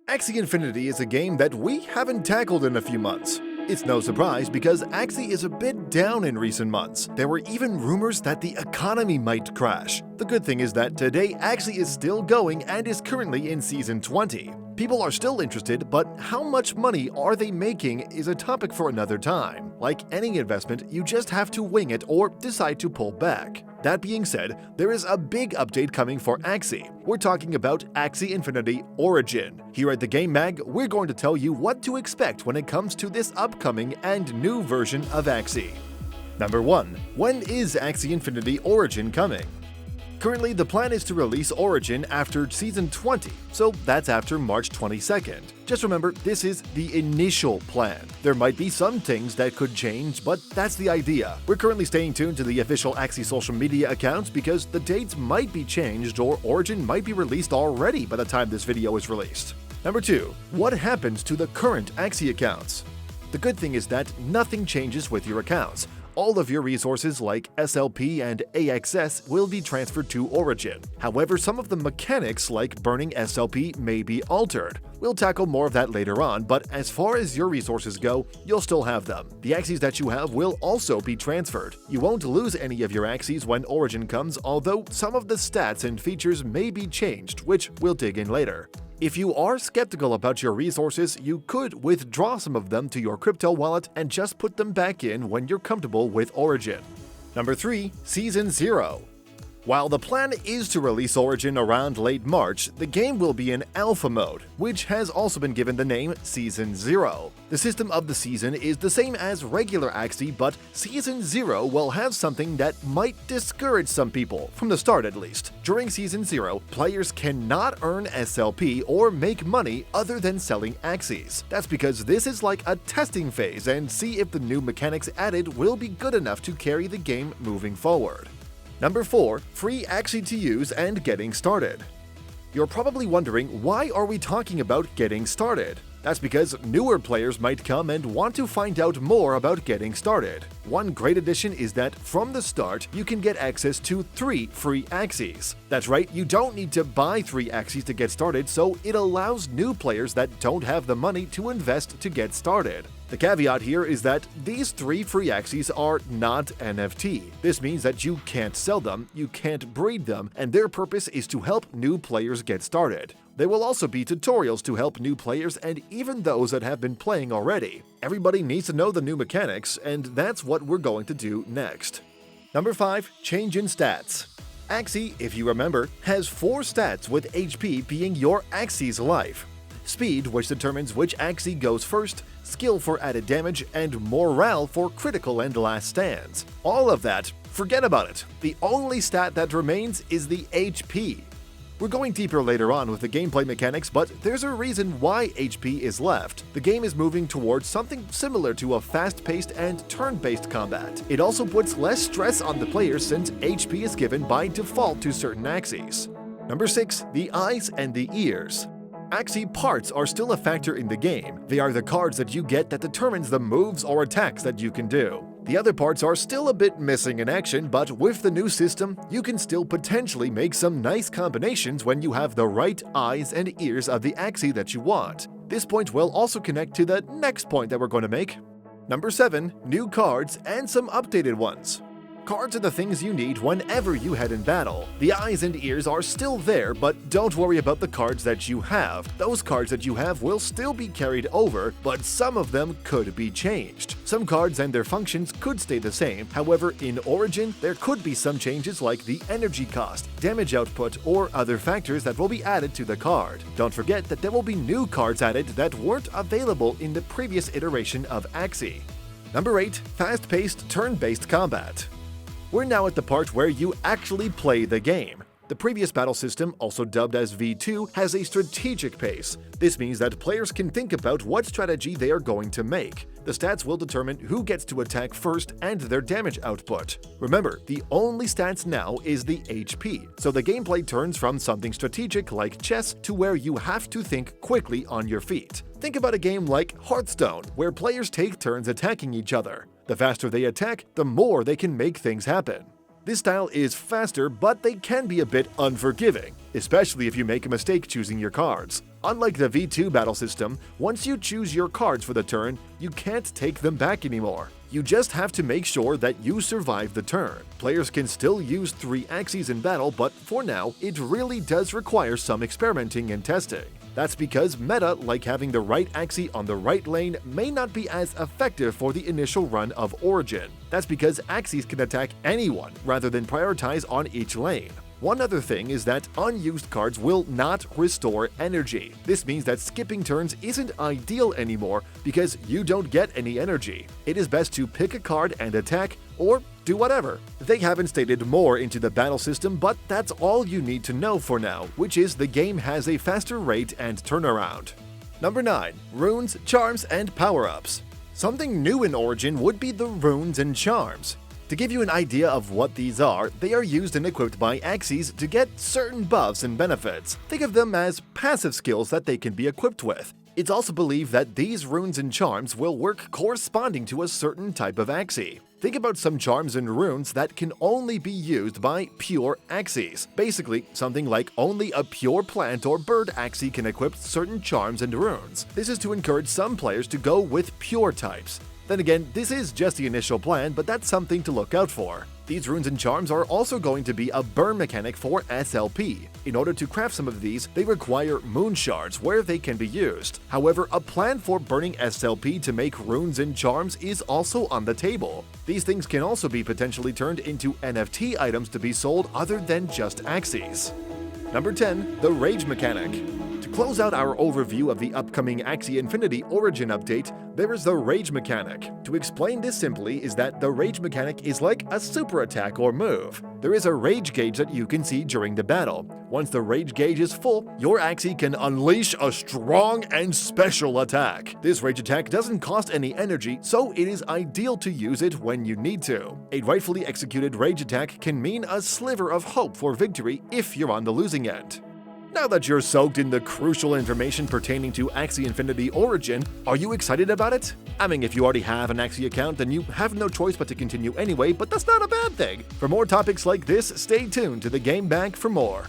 Axie Infinity is a game that we haven't tackled in a few months. It's no surprise because Axie is a bit down in recent months. There were even rumors that the economy might crash. The good thing is that today Axie is still going and is currently in Season 20. People are still interested, but how much money are they making is a topic for another time. Like any investment, you just have to wing it or decide to pull back. That being said, there is a big update coming for Axie. We're talking about Axie Infinity Origin. Here at the Game Mag, we're going to tell you what to expect when it comes to this upcoming and new version of Axie. Number 1. When is Axie Infinity Origin coming? Currently, the plan is to release Origin after Season 20, so that's after March 22nd. Just remember, this is the initial plan. There might be some things that could change, but that's the idea. We're currently staying tuned to the official Axie social media accounts because the dates might be changed or Origin might be released already by the time this video is released. Number 2. What happens to the current Axie accounts? The good thing is that nothing changes with your accounts. All of your resources like SLP and AXS will be transferred to Origin. However, some of the mechanics like burning SLP may be altered. We'll tackle more of that later on, but as far as your resources go, you'll still have them. The Axies that you have will also be transferred. You won't lose any of your Axies when Origin comes, although some of the stats and features may be changed, which we'll dig in later. If you are skeptical about your resources, you could withdraw some of them to your crypto wallet and just put them back in when you're comfortable with Origin. Number 3. Season 0. While the plan is to release Origin around late March, the game will be in alpha mode, which has also been given the name Season 0. The system of the season is the same as regular Axie, but Season 0 will have something that might discourage some people, from the start at least. During Season 0, players cannot earn SLP or make money other than selling Axies. That's because this is like a testing phase and see if the new mechanics added will be good enough to carry the game moving forward. Number 4. Free Axie to use and getting started. You're probably wondering, why are we talking about getting started? That's because newer players might come and want to find out more about getting started. One great addition is that from the start, you can get access to 3 free Axies. That's right, you don't need to buy 3 Axies to get started, so it allows new players that don't have the money to invest to get started. The caveat here is that these 3 free Axies are not NFT. This means that you can't sell them, you can't breed them, and their purpose is to help new players get started. There will also be tutorials to help new players and even those that have been playing already. Everybody needs to know the new mechanics, and that's what we're going to do next. Number 5. Change in stats. Axie, if you remember, has 4 stats with HP being your Axie's life. Speed, which determines which Axie goes first, skill for added damage, and morale for critical and last stands. All of that, forget about it. The only stat that remains is the HP. We're going deeper later on with the gameplay mechanics, but there's a reason why HP is left. The game is moving towards something similar to a fast-paced and turn-based combat. It also puts less stress on the player since HP is given by default to certain Axies. Number 6. The eyes and the ears. Axie parts are still a factor in the game. They are the cards that you get that determines the moves or attacks that you can do. The other parts are still a bit missing in action, but with the new system, you can still potentially make some nice combinations when you have the right eyes and ears of the Axie that you want. This point will also connect to the next point that we're going to make. Number 7. New cards and some updated ones. Cards are the things you need whenever you head in battle. The eyes and ears are still there, but don't worry about the cards that you have. Those cards that you have will still be carried over, but some of them could be changed. Some cards and their functions could stay the same. However, in Origin, there could be some changes like the energy cost, damage output, or other factors that will be added to the card. Don't forget that there will be new cards added that weren't available in the previous iteration of Axie. Number 8. Fast-paced turn-based combat. We're now at the part where you actually play the game. The previous battle system, also dubbed as V2, has a strategic pace. This means that players can think about what strategy they are going to make. The stats will determine who gets to attack first and their damage output. Remember, the only stats now is the HP, so the gameplay turns from something strategic like chess to where you have to think quickly on your feet. Think about a game like Hearthstone, where players take turns attacking each other. The faster they attack, the more they can make things happen. This style is faster, but they can be a bit unforgiving, especially if you make a mistake choosing your cards. Unlike the V2 battle system, once you choose your cards for the turn, you can't take them back anymore. You just have to make sure that you survive the turn. Players can still use 3 Axies in battle, but for now, it really does require some experimenting and testing. That's because meta, like having the right Axie on the right lane, may not be as effective for the initial run of Origin. That's because Axies can attack anyone rather than prioritize on each lane. One other thing is that unused cards will not restore energy. This means that skipping turns isn't ideal anymore because you don't get any energy. It is best to pick a card and attack, or do whatever. They haven't stated more into the battle system, but that's all you need to know for now, which is the game has a faster rate and turnaround. Number 9. Runes, Charms, and Power-Ups. Something new in Origin would be the runes and charms. To give you an idea of what these are, they are used and equipped by Axies to get certain buffs and benefits. Think of them as passive skills that they can be equipped with. It's also believed that these runes and charms will work corresponding to a certain type of Axie. Think about some charms and runes that can only be used by pure Axies. Basically, something like only a pure plant or bird Axie can equip certain charms and runes. This is to encourage some players to go with pure types. Then again, this is just the initial plan, but that's something to look out for. These runes and charms are also going to be a burn mechanic for SLP. In order to craft some of these, they require moon shards where they can be used. However, a plan for burning SLP to make runes and charms is also on the table. These things can also be potentially turned into NFT items to be sold other than just Axies. Number 10. The Rage Mechanic. To close out our overview of the upcoming Axie Infinity Origin update, there is the Rage Mechanic. To explain this simply is that the Rage Mechanic is like a super attack or move. There is a rage gauge that you can see during the battle. Once the rage gauge is full, your Axie can unleash a strong and special attack. This rage attack doesn't cost any energy, so it is ideal to use it when you need to. A rightfully executed rage attack can mean a sliver of hope for victory if you're on the losing end. Now that you're soaked in the crucial information pertaining to Axie Infinity Origin, are you excited about it? I mean, if you already have an Axie account, then you have no choice but to continue anyway, but that's not a bad thing. For more topics like this, stay tuned to the Game Bank for more.